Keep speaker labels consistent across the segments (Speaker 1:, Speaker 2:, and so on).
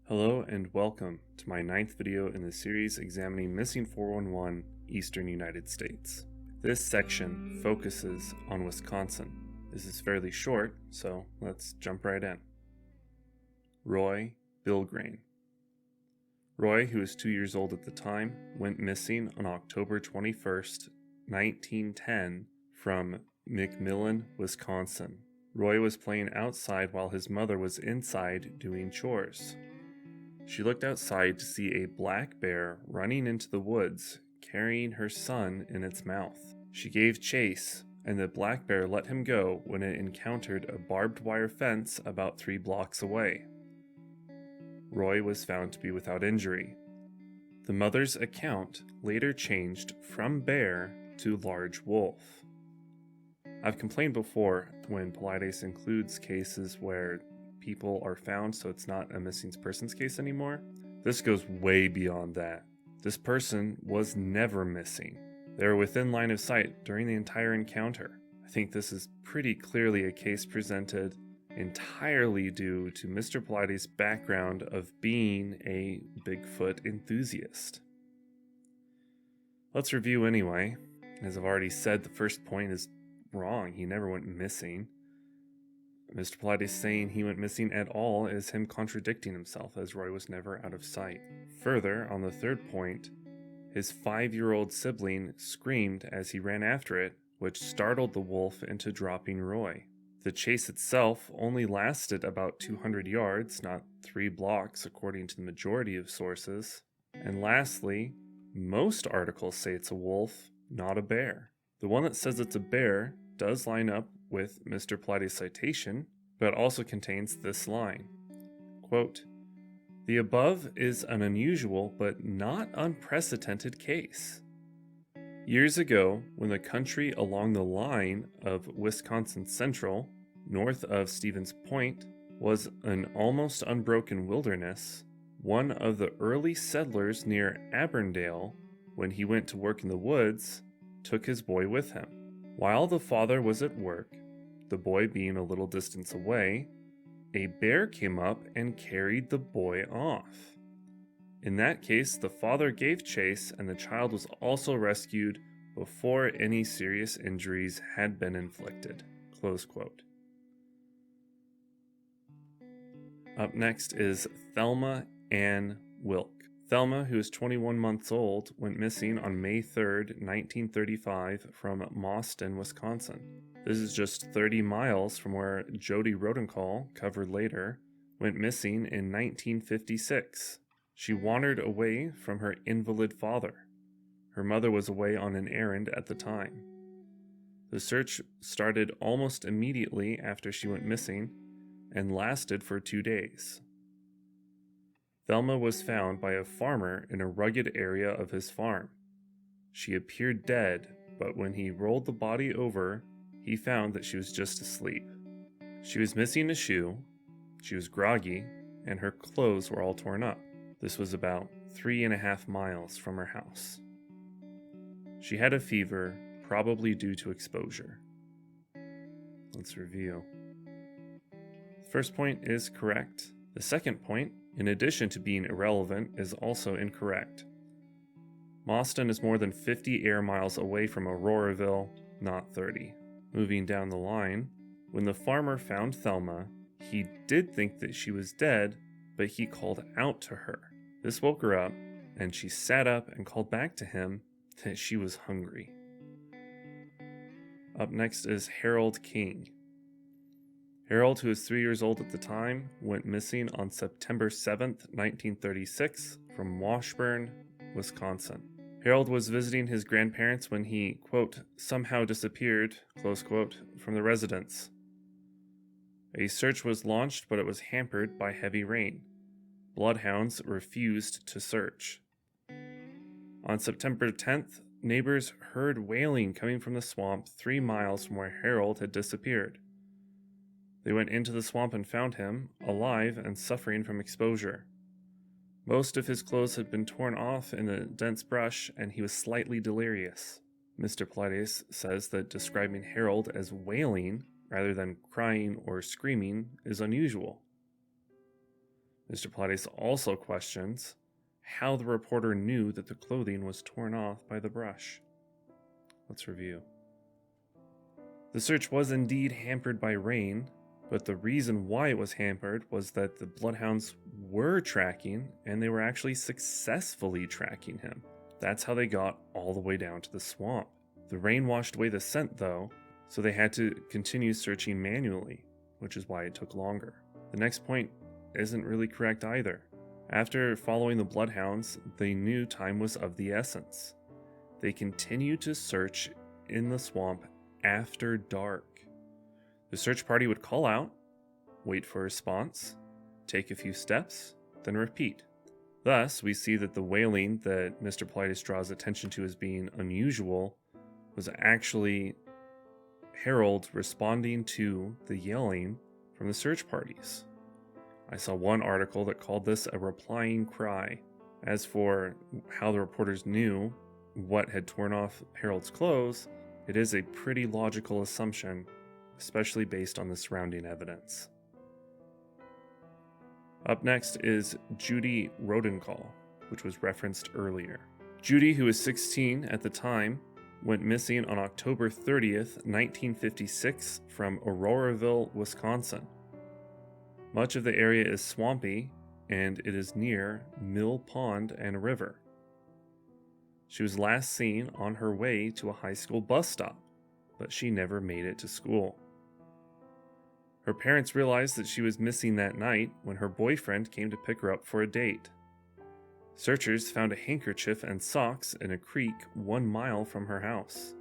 Speaker 1: Hello and welcome to my 9th video in the series examining missing 411 Eastern United States. This section focuses on Wisconsin. This is fairly short, so let's jump right in. Roy Bilgrien. Roy, who was 2 years old at the time, went missing on October 21st, 1910 from McMillan, Wisconsin. Roy was playing outside while his mother was inside doing chores. She looked outside to see a black bear running into the woods, carrying her son in its mouth. She gave chase, and the black bear let him go when it encountered a barbed wire fence about 3 blocks away. Roy was found to be without injury. The mother's account later changed from bear to large wolf. I've complained before when Pilates includes cases where people are found, so it's not a missing persons case anymore. This goes way beyond that. This person was never missing. They were within line of sight during the entire encounter. I think this is pretty clearly a case presented entirely due to Mr. Pilates' background of being a Bigfoot enthusiast. Let's review anyway. As I've already said, the first point is wrong. He never went missing. Mr. Pilates saying he went missing at all is him contradicting himself, as Roy was never out of sight. Further, on the third point, his 5-year-old sibling screamed as he ran after it, which startled the wolf into dropping Roy. The chase itself only lasted about 200 yards, not 3 blocks according to the majority of sources. And lastly, most articles say it's a wolf, not a bear. The one that says it's a bear does line up with Mr. Pilates' citation, but also contains this line, quote, "The above is an unusual but not unprecedented case. Years ago, when the country along the line of Wisconsin Central, north of Stevens Point, was an almost unbroken wilderness, one of the early settlers near Auburndale, when he went to work in the woods, took his boy with him. While the father was at work, the boy being a little distance away, a bear came up and carried the boy off. In that case, the father gave chase and the child was also rescued before any serious injuries had been inflicted." Close quote. Up next is Thelma Ann Wilke. Thelma, who is 21 months old, went missing on May 3rd, 1935 from Mauston, Wisconsin. This is just 30 miles from where Judy Rodencal, covered later, went missing in 1956. She wandered away from her invalid father. Her mother was away on an errand at the time. The search started almost immediately after she went missing and lasted for 2 days. Thelma was found by a farmer in a rugged area of his farm. She appeared dead, but when he rolled the body over, he found that she was just asleep. She was missing a shoe, she was groggy, and her clothes were all torn up. This was about 3.5 miles from her house. She had a fever, probably due to exposure. Let's review. The first point is correct. The second point, in addition to being irrelevant, is also incorrect. Mauston is more than 50 air miles away from Auroraville, not 30. Moving down the line, when the farmer found Thelma, he did think that she was dead, but he called out to her. This woke her up, and she sat up and called back to him that she was hungry. Up next is Harold King. Harold, who was 3 years old at the time, went missing on September 7th, 1936 from Washburn, Wisconsin. Harold was visiting his grandparents when he, quote, "somehow disappeared," close quote, from the residence. A search was launched, but it was hampered by heavy rain. Bloodhounds refused to search. On September 10th, neighbors heard wailing coming from the swamp 3 miles from where Harold had disappeared. They went into the swamp and found him, alive and suffering from exposure. Most of his clothes had been torn off in the dense brush, and he was slightly delirious. Mr. Pilates says that describing Harold as wailing rather than crying or screaming is unusual. Mr. Pilates also questions how the reporter knew that the clothing was torn off by the brush. Let's review. The search was indeed hampered by rain, but the reason why it was hampered was that the bloodhounds were tracking, and they were actually successfully tracking him. That's how they got all the way down to the swamp. The rain washed away the scent, though, so they had to continue searching manually, which is why it took longer. The next point isn't really correct either. After following the bloodhounds, they knew time was of the essence. They continued to search in the swamp after dark. The search party would call out, wait for a response, take a few steps, then repeat. Thus, we see that the wailing that Mr. Pilates draws attention to as being unusual was actually Harold responding to the yelling from the search parties. I saw one article that called this a replying cry. As for how the reporters knew what had torn off Harold's clothes, it is a pretty logical assumption, especially based on the surrounding evidence. Up next is Judy Rodencal, which was referenced earlier. Judy, who was 16 at the time, went missing on October 30th, 1956 from Auroraville, Wisconsin. Much of the area is swampy, and it is near Mill Pond and a river. She was last seen on her way to a high school bus stop, but she never made it to school. Her parents realized that she was missing that night when her boyfriend came to pick her up for a date. Searchers found a handkerchief and socks in a creek 1 mile from her house.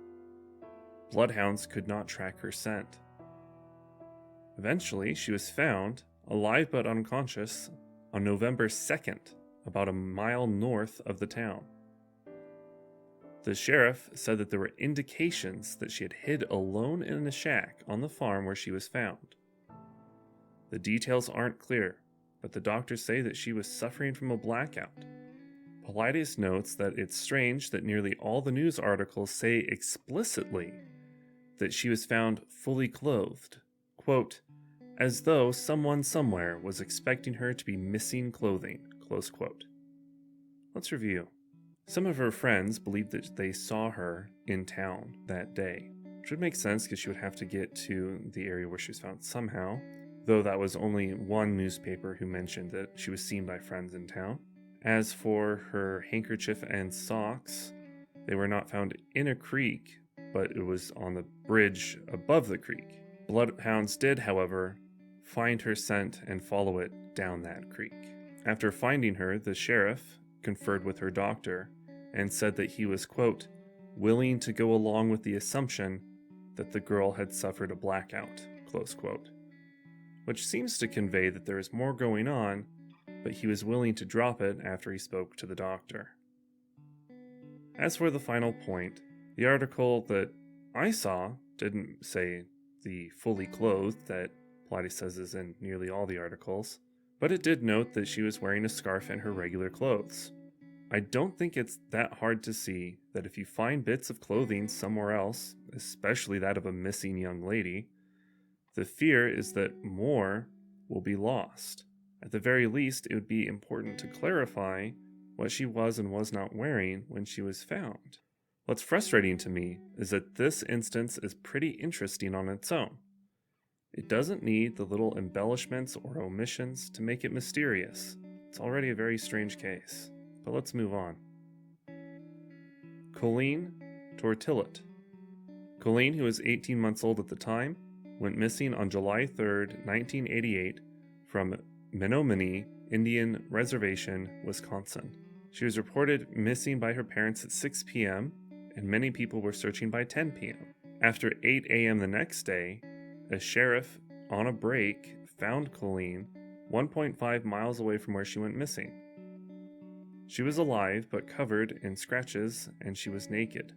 Speaker 1: Bloodhounds could not track her scent. Eventually, she was found, alive but unconscious, on November 2nd, about a mile north of the town. The sheriff said that there were indications that she had hid alone in a shack on the farm where she was found. The details aren't clear, but the doctors say that she was suffering from a blackout. Pilates notes that it's strange that nearly all the news articles say explicitly that she was found fully clothed, quote, as though someone somewhere was expecting her to be missing clothing, close quote. Let's review. Some of her friends believed that they saw her in town that day, which would make sense because she would have to get to the area where she was found somehow, though that was only one newspaper who mentioned that she was seen by friends in town. As for her handkerchief and socks, they were not found in a creek, but it was on the bridge above the creek. Bloodhounds did, however, find her scent and follow it down that creek. After finding her, the sheriff conferred with her doctor and said that he was, quote, willing to go along with the assumption that the girl had suffered a blackout, close quote, which seems to convey that there is more going on, but he was willing to drop it after he spoke to the doctor. As for the final point, the article that I saw didn't say the fully clothed that Pilates says is in nearly all the articles, but it did note that she was wearing a scarf and her regular clothes. I don't think it's that hard to see that if you find bits of clothing somewhere else, especially that of a missing young lady, the fear is that more will be lost. At the very least, it would be important to clarify what she was and was not wearing when she was found. What's frustrating to me is that this instance is pretty interesting on its own. It doesn't need the little embellishments or omissions to make it mysterious. It's already a very strange case. But let's move on. Colleen Tourtillot. Colleen, who was 18 months old at the time, went missing on July 3rd, 1988 from Menominee Indian Reservation, Wisconsin. She was reported missing by her parents at 6 p.m., and many people were searching by 10 p.m. After 8 a.m. the next day, a sheriff on a break found Colleen 1.5 miles away from where she went missing. She was alive but covered in scratches, and she was naked.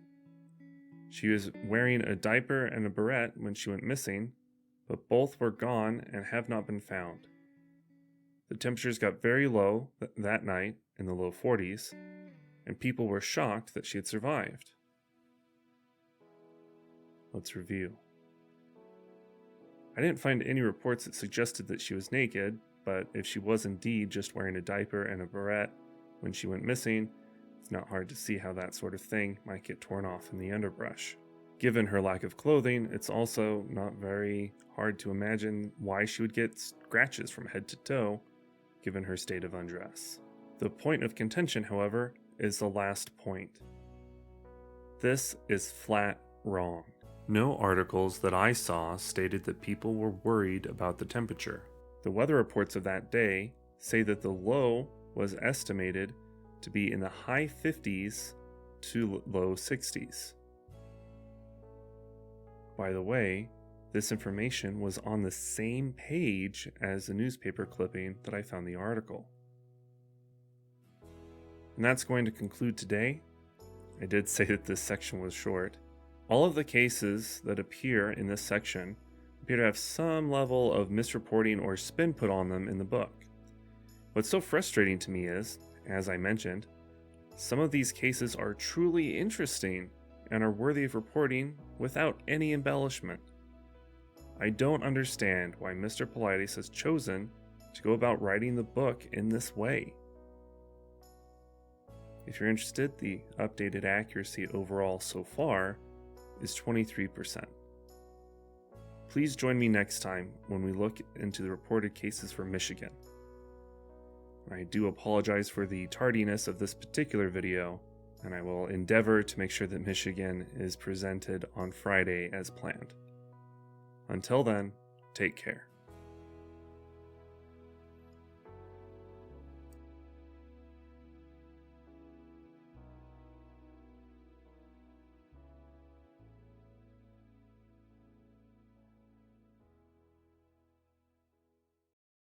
Speaker 1: She was wearing a diaper and a beret when she went missing, but both were gone and have not been found. The temperatures got very low that night, in the low 40s, and people were shocked that she had survived. Let's review. I didn't find any reports that suggested that she was naked, but if she was indeed just wearing a diaper and a barrette when she went missing, it's not hard to see how that sort of thing might get torn off in the underbrush. Given her lack of clothing, it's also not very hard to imagine why she would get scratches from head to toe, given her state of undress. The point of contention, however, is the last point. This is flat wrong. No articles that I saw stated that people were worried about the temperature. The weather reports of that day say that the low was estimated to be in the high 50s to low 60s. By the way, this information was on the same page as the newspaper clipping that I found the article. And that's going to conclude today. I did say that this section was short. All of the cases that appear in this section appear to have some level of misreporting or spin put on them in the book. What's so frustrating to me is, as I mentioned, some of these cases are truly interesting and are worthy of reporting without any embellishment. I don't understand why Mr. Paulides has chosen to go about writing the book in this way. If you're interested, the updated accuracy overall so far is 23%. Please join me next time when we look into the reported cases for Michigan. I do apologize for the tardiness of this particular video, and I will endeavor to make sure that Michigan is presented on Friday as planned. Until then, take care.